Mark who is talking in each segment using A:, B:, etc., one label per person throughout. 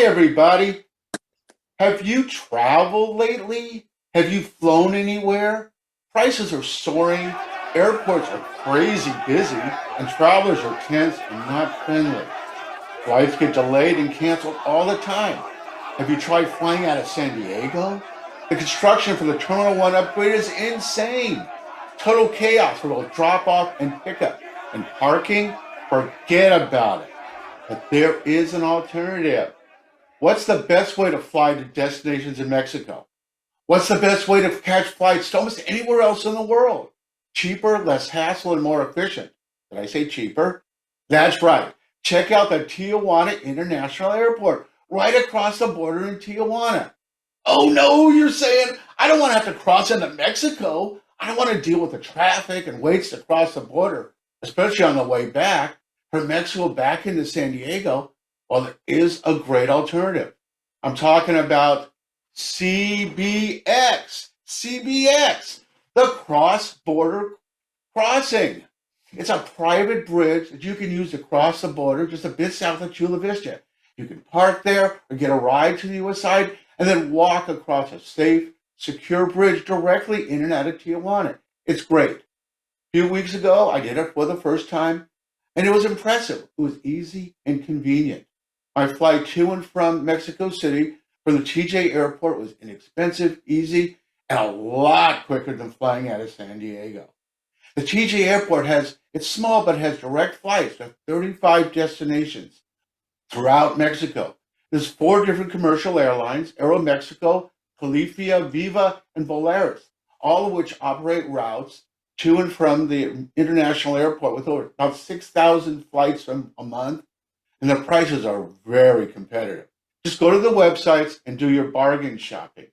A: everybody. Have you traveled lately? Have you flown anywhere? Prices are soaring, airports are crazy busy, and travelers are tense and not friendly. Flights get delayed and canceled all the time. Have you tried flying out of San Diego? The construction for the Terminal 1 upgrade is insane. Total chaos for both drop off and pickup. And parking? Forget about it. But there is an alternative. What's the best way to fly to destinations in Mexico? What's the best way to catch flights to almost anywhere else in the world? Cheaper, less hassle, and more efficient. Did I say cheaper? That's right. Check out the Tijuana International Airport right across the border in Tijuana. Oh no, you're saying, I don't want to have to cross into Mexico. I don't want to deal with the traffic and waits to cross the border, especially on the way back from Mexico back into San Diego. Well, there is a great alternative. I'm talking about CBX. CBX, the cross-border crossing. It's a private bridge that you can use to cross the border just a bit south of Chula Vista. You can park there or get a ride to the U.S. side and then walk across a safe, secure bridge directly in and out of Tijuana. It's great. A few weeks ago, I did it for the first time, and it was impressive. It was easy and convenient. My flight to and from Mexico City from the TJ airport was inexpensive, easy, and a lot quicker than flying out of San Diego. The TJ airport it's small, but has direct flights to 35 destinations throughout Mexico. There's 4 different commercial airlines, Aeromexico, Califia, Viva, and Volaris, all of which operate routes to and from the international airport with over about 6,000 flights a month, and the prices are very competitive. Just go to the websites and do your bargain shopping.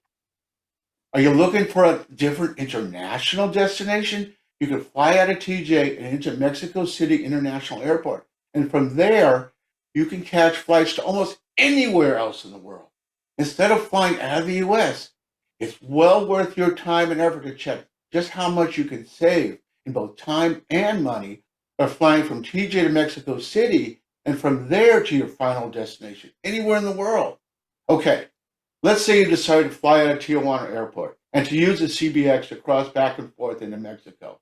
A: Are you looking for a different international destination? You can fly out of TJ and into Mexico City International Airport. And from there, you can catch flights to almost anywhere else in the world. Instead of flying out of the US, it's well worth your time and effort to check just how much you can save in both time and money by flying from TJ to Mexico City and from there to your final destination, anywhere in the world. Okay, let's say you decide to fly out of Tijuana Airport and to use the CBX to cross back and forth into Mexico.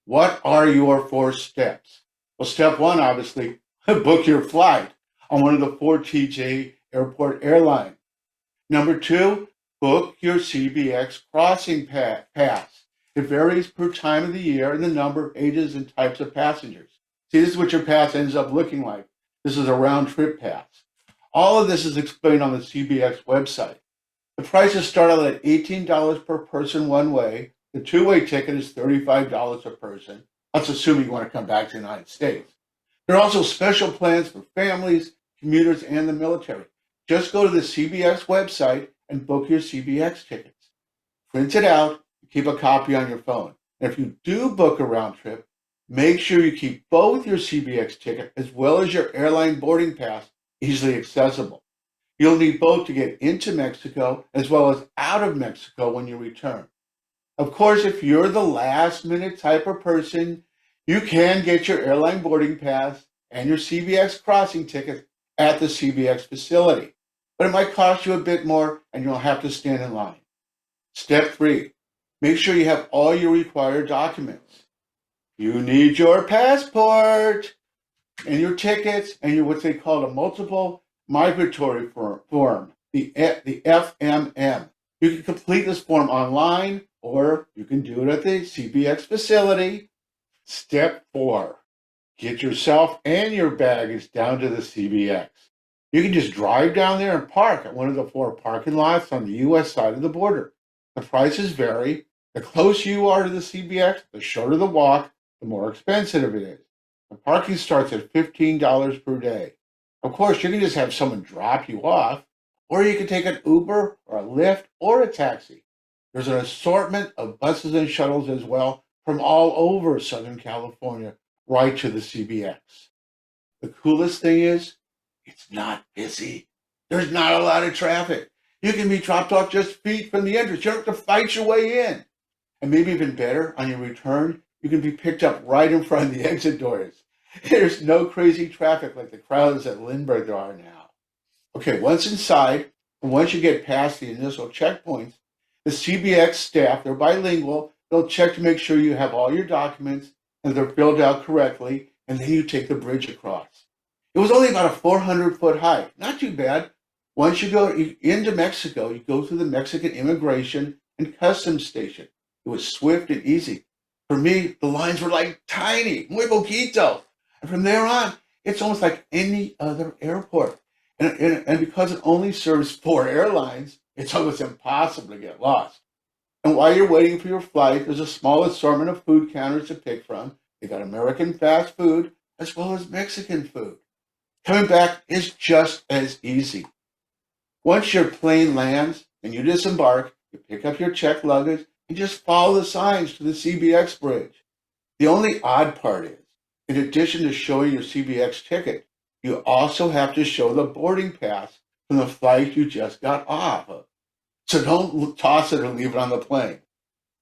A: What are your 4 steps? Well, step 1, obviously, book your flight on one of the 4 TJ airport airlines. Number 2, book your CBX crossing pass. It varies per time of the year and the number, ages, and types of passengers. See, this is what your pass ends up looking like. This is a round-trip pass. All of this is explained on the CBX website. The prices start out at $18 per person one way. The 2-way ticket is $35 a person. That's assuming you want to come back to the United States. There are also special plans for families, commuters, and the military. Just go to the CBX website and book your CBX tickets. Print it out and keep a copy on your phone. And if you do book a round trip, make sure you keep both your CBX ticket as well as your airline boarding pass easily accessible. You'll need both to get into Mexico as well as out of Mexico when you return. Of course, if you're the last-minute type of person, you can get your airline boarding pass and your CBX crossing ticket at the CBX facility, but it might cost you a bit more and you'll have to stand in line. Step 3, make sure you have all your required documents. You need your passport and your tickets and your what they call a multiple migratory form, the FMM. You can complete this form online or you can do it at the CBX facility. Step 4, get yourself and your baggage down to the CBX. You can just drive down there and park at one of the 4 parking lots on the U.S. side of the border. The prices vary. The closer you are to the CBX, the shorter the walk, the more expensive it is. The parking starts at $15 per day. Of course, you can just have someone drop you off, or you can take an Uber or a Lyft or a taxi. There's an assortment of buses and shuttles as well from all over Southern California right to the CBX. The coolest thing is, it's not busy. There's not a lot of traffic. You can be dropped off just feet from the entrance. You don't have to fight your way in. And maybe even better, on your return, you can be picked up right in front of the exit doors. There's no crazy traffic like the crowds at Lindbergh there are now. Okay, once inside, and once you get past the initial checkpoints, the CBX staff, they're bilingual, they'll check to make sure you have all your documents and they're filled out correctly, and then you take the bridge across. It was only about a 400-foot hike, not too bad. Once you go into Mexico, you go through the Mexican Immigration and Customs Station. It was swift and easy. For me, the lines were like tiny, muy poquito. And from there on, it's almost like any other airport. And because it only serves 4 airlines, it's almost impossible to get lost. And while you're waiting for your flight, there's a small assortment of food counters to pick from. They got American fast food as well as Mexican food. Coming back is just as easy. Once your plane lands and you disembark, you pick up your checked luggage and just follow the signs to the CBX bridge. The only odd part is, in addition to showing your CBX ticket, you also have to show the boarding pass from the flight you just got off of. So don't toss it or leave it on the plane.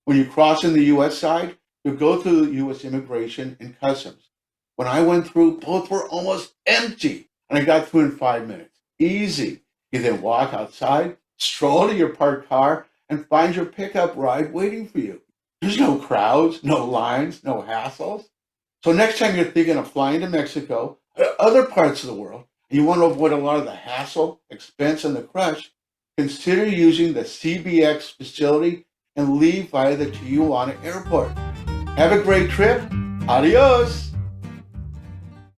A: When you cross in the U.S. side, you go through the U.S. Immigration and Customs. When I went through, both were almost empty, and I got through in 5 minutes. Easy. You then walk outside, stroll to your parked car, and find your pickup ride waiting for you. There's no crowds, no lines, no hassles. So next time you're thinking of flying to Mexico, or other parts of the world, and you want to avoid a lot of the hassle, expense, and the crush, consider using the CBX facility and leave via the Tijuana airport. Have a great trip. Adios.